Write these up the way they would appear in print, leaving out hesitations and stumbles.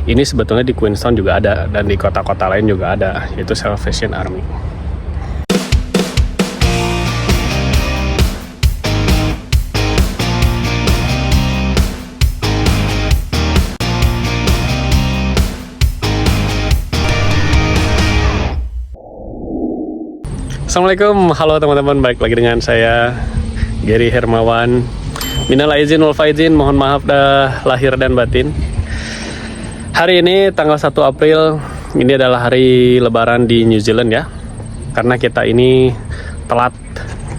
Ini sebetulnya di Queenstown juga ada, dan di kota-kota lain juga ada, yaitu Salvation Army. Assalamualaikum, halo teman-teman, balik lagi dengan saya Gary Hermawan. Minal aizin wal faizin, mohon maaf dah lahir dan batin. Hari ini tanggal 1 April, ini adalah hari lebaran di New Zealand ya. Karena kita ini telat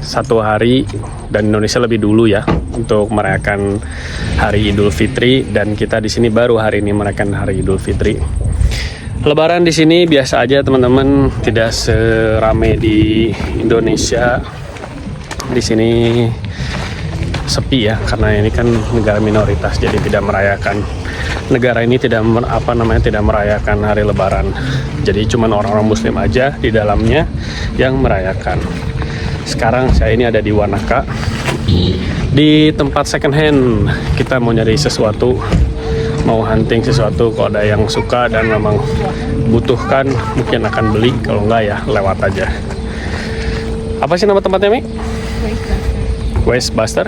1 hari dan Indonesia lebih dulu ya untuk merayakan hari Idul Fitri, dan kita di sini baru hari ini merayakan hari Idul Fitri. Lebaran di sini biasa aja teman-teman, tidak serame di Indonesia. Di sini sepi ya, karena ini kan negara minoritas, jadi tidak merayakan. Negara ini tidak merayakan hari Lebaran. Jadi cuma orang-orang Muslim aja di dalamnya yang merayakan. Sekarang saya ini ada di Wanaka, di tempat second hand. Kita mau nyari sesuatu, mau hunting sesuatu. Kalau ada yang suka dan memang butuhkan, mungkin akan beli. Kalau enggak ya lewat aja. Apa sih nama tempatnya, Mi? Westbuster.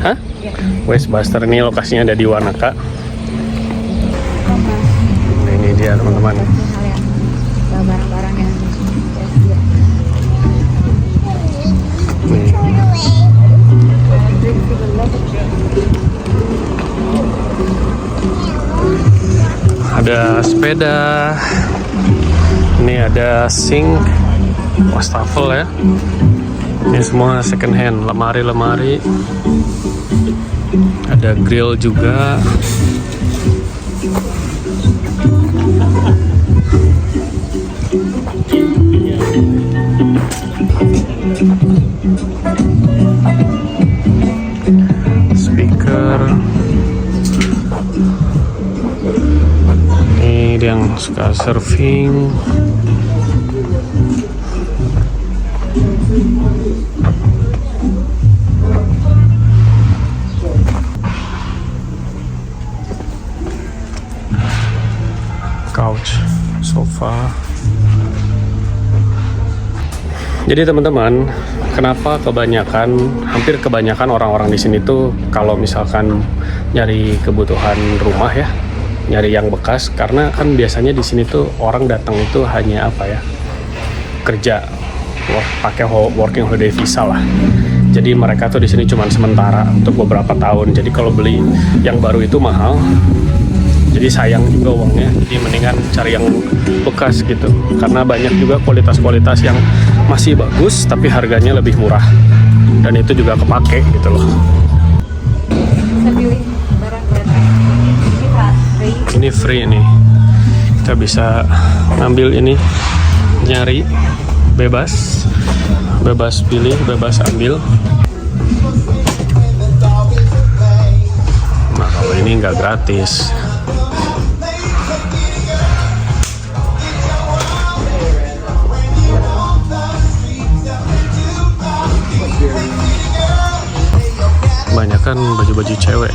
Hah? Ya. Westbuster ini lokasinya ada di Wanaka. Ini dia teman-teman. Barang-barang yang Ada sepeda, ini ada sink, wastafel ya. Ini semua second hand, lemari-lemari, ada grill juga. Speaker. Ini yang suka surfing. Couch, sofa. Jadi teman-teman, kenapa hampir kebanyakan orang-orang di sini tuh kalau misalkan nyari kebutuhan rumah ya, nyari yang bekas, karena kan biasanya di sini tuh orang datang itu hanya kerja, pakai working holiday visa lah. Jadi mereka tuh di sini cuma sementara untuk beberapa tahun. Jadi kalau beli yang baru itu mahal. Jadi sayang juga uangnya, jadi mendingan cari yang bekas gitu. Karena banyak juga kualitas-kualitas yang masih bagus, tapi harganya lebih murah. Dan itu juga kepake gitu loh. bisa pilih barang gratis. Ini free nih. Kita bisa ngambil ini, nyari, bebas pilih, bebas ambil. Nah kalau ini nggak gratis. Kebanyakan baju-baju cewek.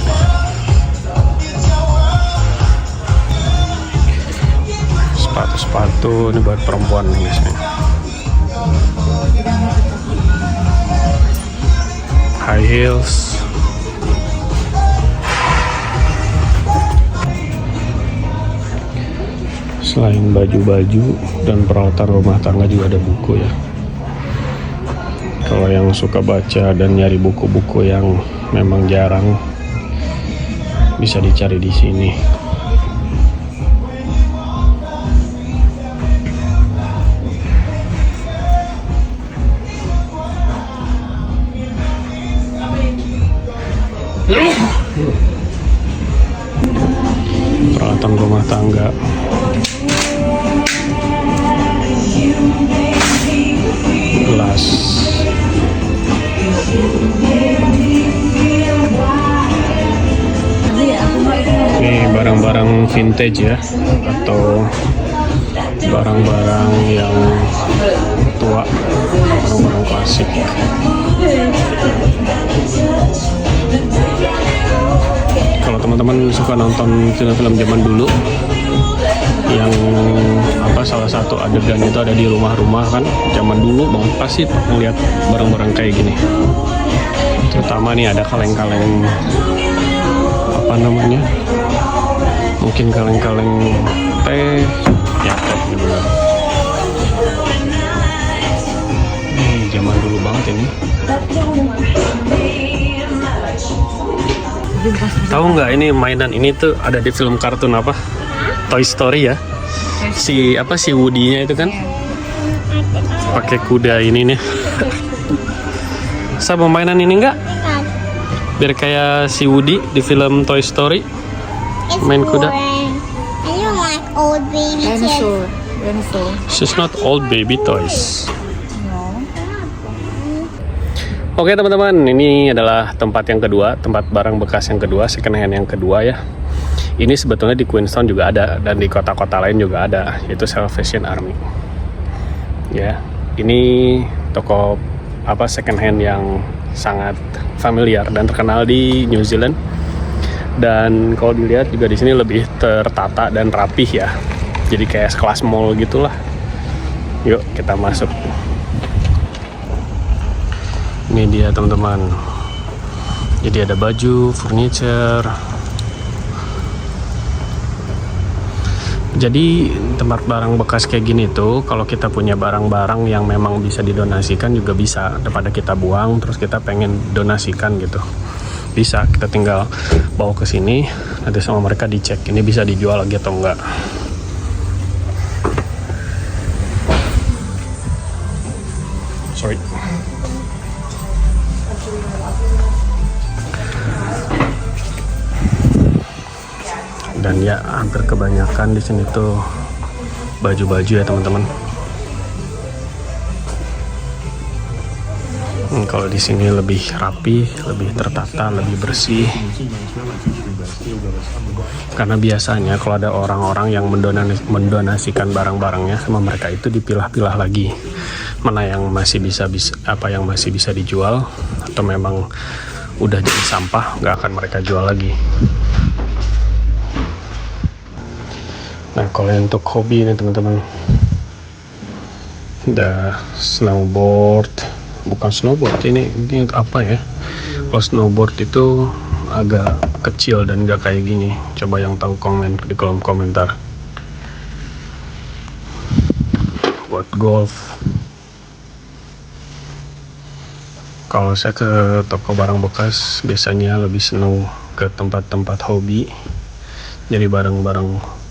Sepatu-sepatu ini buat perempuan nih biasanya. High heels. Selain baju-baju dan peralatan rumah tangga juga ada buku ya. Kalau yang suka baca dan nyari buku-buku yang memang jarang, bisa dicari di sini. Peralatan rumah tangga. Gelas. Ini barang-barang vintage ya, atau barang-barang yang tua, barang-barang klasik. Kalau teman-teman suka nonton film-film zaman dulu yang salah satu adegan itu ada di rumah-rumah kan zaman dulu banget, pasti melihat barang-barang kayak gini. Terutama nih ada kaleng-kaleng mungkin kaleng-kaleng teh ya, teh juga. Ini zaman dulu banget ini. Tahu nggak ini mainan ini tuh ada di film kartun apa? Toy Story ya. Si Woody-nya itu kan pakai kuda ini nih. Sama mainan ini enggak? Biar kayak si Woody di film Toy Story. Main kuda. I don't like old baby Dinosaur. She's not old baby toys. No. Oke teman-teman, ini adalah tempat yang kedua, tempat barang bekas yang kedua, second hand yang kedua ya. Ini sebetulnya di Queenstown juga ada dan di kota-kota lain juga ada, yaitu Salvation Army. Ya, ini toko second hand yang sangat familiar dan terkenal di New Zealand. Dan kalau dilihat juga di sini lebih tertata dan rapih ya. Jadi kayak sekelas mall gitulah. Yuk kita masuk. Ini dia teman-teman. Jadi ada baju, furniture. Jadi tempat barang bekas kayak gini tuh, kalau kita punya barang-barang yang memang bisa didonasikan juga bisa. Daripada kita buang, terus kita pengen donasikan gitu, bisa. Kita tinggal bawa ke sini, nanti sama mereka dicek ini bisa dijual lagi atau enggak. Sorry. Dan ya hampir kebanyakan di sini tuh baju-baju ya teman-teman. Kalau di sini lebih rapi, lebih tertata, lebih bersih. Karena biasanya kalau ada orang-orang yang mendonasikan barang-barangnya sama mereka itu dipilah-pilah lagi. Mana yang masih bisa dijual atau memang udah jadi sampah, nggak akan mereka jual lagi. Nah kalau untuk hobi nih teman-teman, ada snowboard, bukan snowboard ini apa ya? Kalau snowboard itu agak kecil dan nggak kayak gini. Coba yang tahu komen di kolom komentar. Buat golf. Kalau saya ke toko barang bekas biasanya lebih senang ke tempat-tempat hobi. Jadi barang-barang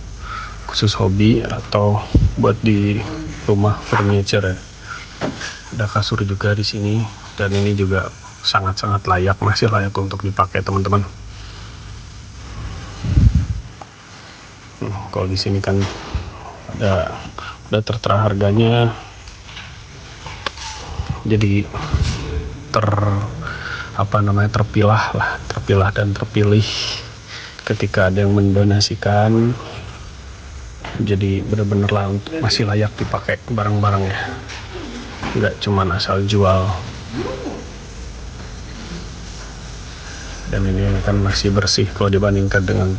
khusus hobi atau buat di rumah furniture ya. Ada kasur juga di sini dan ini juga sangat-sangat layak, masih layak untuk dipakai teman-teman. Kalau di sini kan udah tertera harganya, jadi terpilah dan terpilih ketika ada yang mendonasikan. Jadi bener-bener lah untuk masih layak dipakai barang-barangnya, nggak cuman asal jual. Dan ini kan masih bersih kalau dibandingkan dengan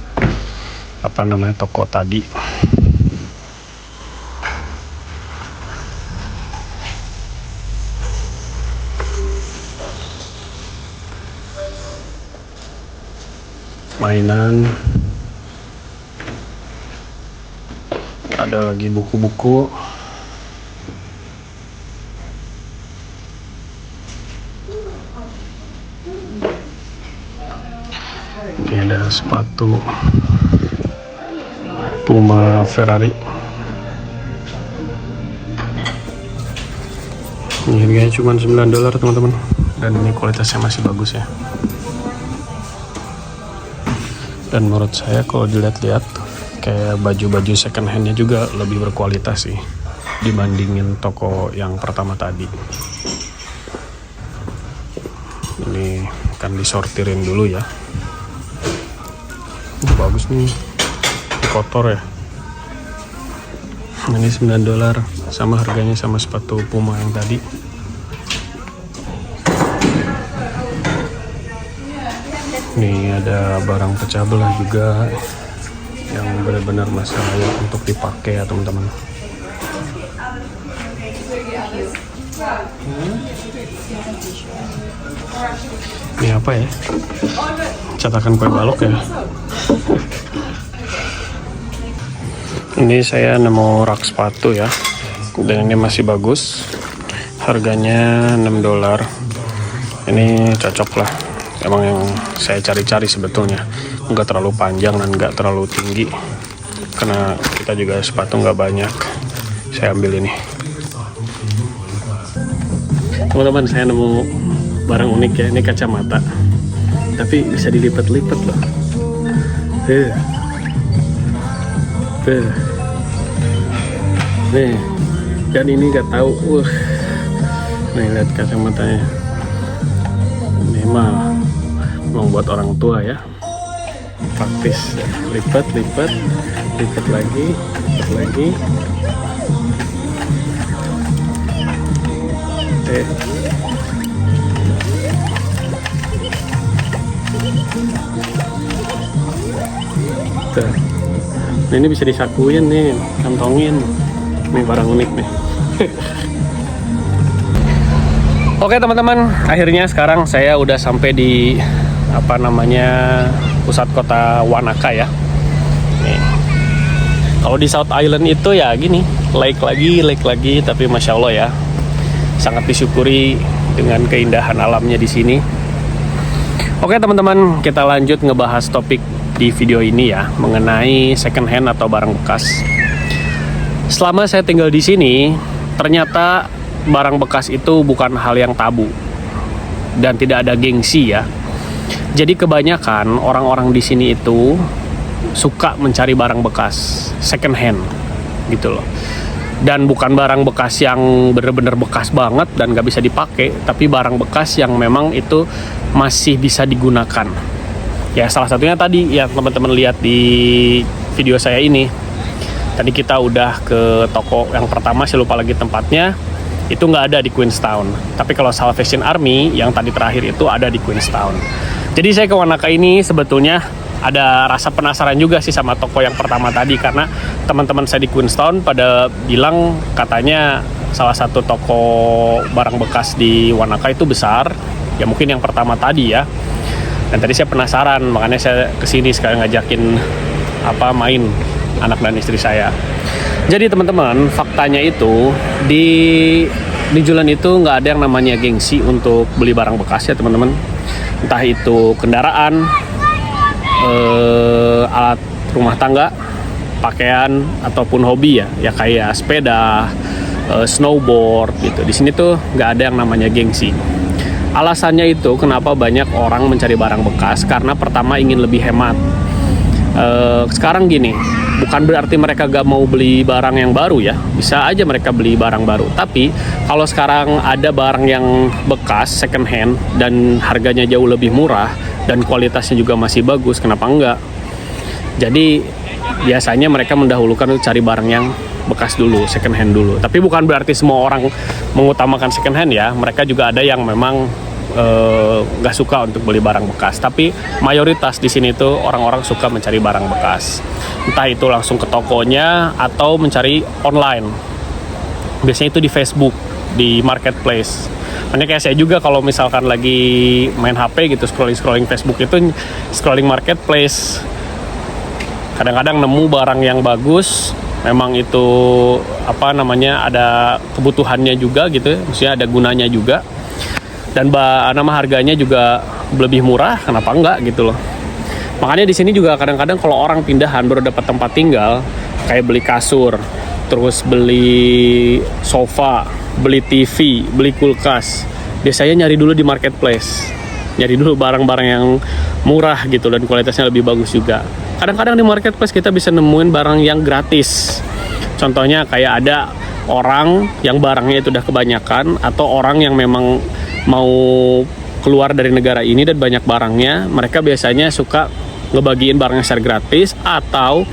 toko tadi. Mainan, ada lagi buku-buku. Ini ada sepatu Puma Ferrari. Ini harganya cuma $9 teman-teman, dan ini kualitasnya masih bagus ya. Dan menurut saya kalau dilihat-lihat kayak baju-baju second handnya juga lebih berkualitas sih dibandingin toko yang pertama tadi. Ini kan disortirin dulu ya. Bagus nih, kotor ya. Ini $9, sama harganya sama sepatu Puma yang tadi. Nih ada barang pecah belah juga yang benar-benar masih layak untuk dipakai ya teman-teman. Ini apa ya? Cetakan kue balok ya. Ini saya nemu rak sepatu ya, dan ini masih bagus. Harganya $6. Ini cocok lah. Emang yang saya cari-cari sebetulnya. Nggak terlalu panjang dan nggak terlalu tinggi. Karena kita juga sepatu nggak banyak. Saya ambil ini. Teman-teman, saya nemu barang unik ya. Ini kacamata. Tapi bisa dilipat-lipat loh. Nih, dan ini nggak tahu. Nih lihat kacamatanya. Ini memang buat orang tua ya. Praktis. Lipat lagi. Tuh. Nah, ini bisa disakuin nih, kantongin. Ini barang unik nih. Oke teman-teman, akhirnya sekarang saya udah sampai di pusat kota Wanaka ya. Nih. Kalau di South Island itu ya gini, lake lagi, tapi masya Allah ya, sangat disyukuri dengan keindahan alamnya di sini. Oke teman-teman, kita lanjut ngebahas topik di video ini ya, mengenai second hand atau barang bekas. Selama saya tinggal di sini, ternyata barang bekas itu bukan hal yang tabu dan tidak ada gengsi ya. Jadi kebanyakan orang-orang di sini itu suka mencari barang bekas, second hand gitu loh. Dan bukan barang bekas yang bener-bener bekas banget dan gak bisa dipakai, tapi barang bekas yang memang itu masih bisa digunakan. Ya salah satunya tadi ya teman-teman lihat di video saya ini. Tadi kita udah ke toko yang pertama, saya lupa lagi tempatnya. Itu nggak ada di Queenstown. Tapi kalau Salvation Army yang tadi terakhir itu ada di Queenstown. Jadi saya ke Wanaka ini sebetulnya ada rasa penasaran juga sih sama toko yang pertama tadi, karena teman-teman saya di Queenstown pada bilang katanya salah satu toko barang bekas di Wanaka itu besar. Ya mungkin yang pertama tadi ya. Dan tadi saya penasaran, makanya saya kesini sekarang ngajakin main anak dan istri saya. Jadi teman-teman, faktanya itu di Julan itu nggak ada yang namanya gengsi untuk beli barang bekas ya teman-teman. Entah itu kendaraan, alat rumah tangga, pakaian ataupun hobi ya kayak sepeda, snowboard gitu. Di sini tuh nggak ada yang namanya gengsi. Alasannya itu kenapa banyak orang mencari barang bekas, karena pertama ingin lebih hemat. Sekarang gini, bukan berarti mereka gak mau beli barang yang baru ya, bisa aja mereka beli barang baru. Tapi kalau sekarang ada barang yang bekas, second hand, dan harganya jauh lebih murah dan kualitasnya juga masih bagus, kenapa enggak? Jadi biasanya mereka mendahulukan untuk cari barang yang bekas dulu, second hand dulu. Tapi bukan berarti semua orang mengutamakan second hand ya. Mereka juga ada yang memang nggak suka untuk beli barang bekas. Tapi mayoritas di sini tuh orang-orang suka mencari barang bekas. Entah itu langsung ke tokonya atau mencari online. Biasanya itu di Facebook, di marketplace. Makanya kayak saya juga kalau misalkan lagi main HP gitu, scrolling Facebook itu scrolling marketplace. Kadang-kadang nemu barang yang bagus, memang itu ada kebutuhannya juga gitu, maksudnya ada gunanya juga, dan harganya juga lebih murah, kenapa enggak gitu loh. Makanya di sini juga kadang-kadang kalau orang pindahan baru dapat tempat tinggal, kayak beli kasur, terus beli sofa, beli TV, beli kulkas, biasanya nyari dulu di marketplace, nyari dulu barang-barang yang murah gitu dan kualitasnya lebih bagus juga. Kadang-kadang di marketplace kita bisa nemuin barang yang gratis. Contohnya kayak ada orang yang barangnya itu udah kebanyakan, atau orang yang memang mau keluar dari negara ini dan banyak barangnya, mereka biasanya suka ngebagiin barangnya secara gratis, atau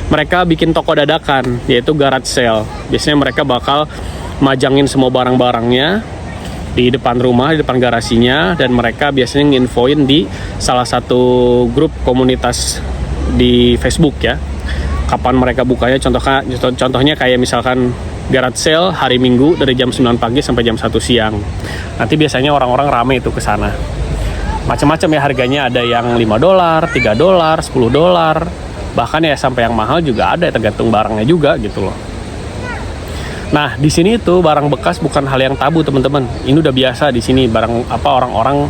mereka bikin toko dadakan, yaitu garage sale. Biasanya mereka bakal majangin semua barang-barangnya di depan rumah, di depan garasinya, dan mereka biasanya nginfoin di salah satu grup komunitas di Facebook ya. Kapan mereka bukanya, contohnya kayak misalkan garage sale hari Minggu dari jam 9 pagi sampai jam 1 siang. Nanti biasanya orang-orang rame itu ke sana. Macam-macam ya harganya, ada yang $5, $3, $10, bahkan ya sampai yang mahal juga ada, tergantung barangnya juga gitu loh. Nah, di sini itu barang bekas bukan hal yang tabu, teman-teman. Ini udah biasa di sini barang orang-orang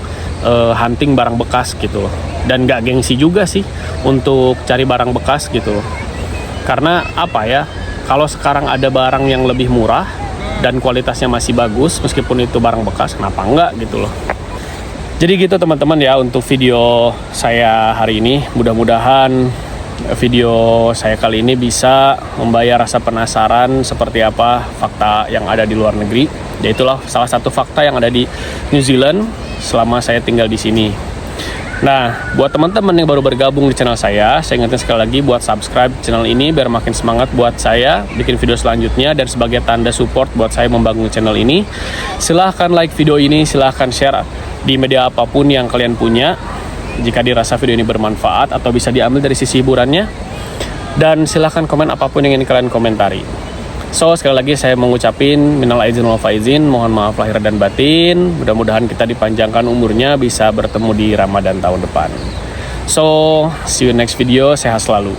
hunting barang bekas gitu loh. Dan nggak gengsi juga sih untuk cari barang bekas gitu loh. Karena apa ya? Kalau sekarang ada barang yang lebih murah dan kualitasnya masih bagus meskipun itu barang bekas, kenapa enggak gitu loh. Jadi gitu teman-teman ya untuk video saya hari ini. Mudah-mudahan video saya kali ini bisa membayar rasa penasaran seperti apa fakta yang ada di luar negeri. Ya itulah salah satu fakta yang ada di New Zealand selama saya tinggal di sini. Nah, buat teman-teman yang baru bergabung di channel saya ingetin sekali lagi buat subscribe channel ini biar makin semangat buat saya bikin video selanjutnya, dan sebagai tanda support buat saya membangun channel ini, silahkan like video ini, silahkan share di media apapun yang kalian punya jika dirasa video ini bermanfaat atau bisa diambil dari sisi hiburannya, dan silahkan komen apapun yang ingin kalian komentari. So, sekali lagi saya mengucapin minal aizin wal faizin, mohon maaf lahir dan batin. Mudah-mudahan kita dipanjangkan umurnya bisa bertemu di Ramadan tahun depan. So, see you next video, sehat selalu.